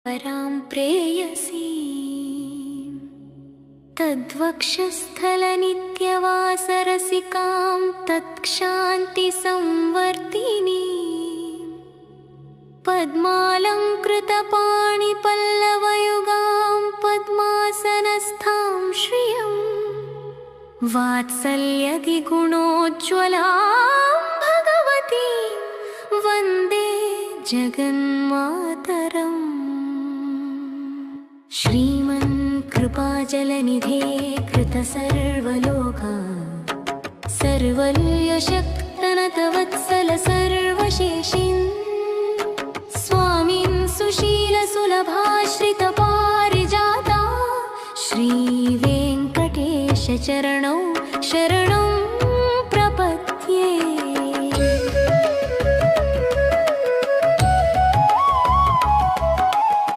परां प्रेयसी तद्वक्षस्थलनित्यवासरसिकां तत्क्षान्तिसंवर्तिनी पद्मालङ्कृतपाणिपल्लवयुगां पद्मासनस्थां श्रियं वात्सल्यदिगुणोज्ज्वलां भगवतीं वन्दे जगन्मातरम्। श्रीमन्कृपाजलनिधे कृतसर्वलोका सर्वल्यशक्तनतवत्सल सर्वशेषिन् स्वामिन् सुशीलसुलभाश्रितपारिजाता श्रीवेङ्कटेशचरणौ शरणौ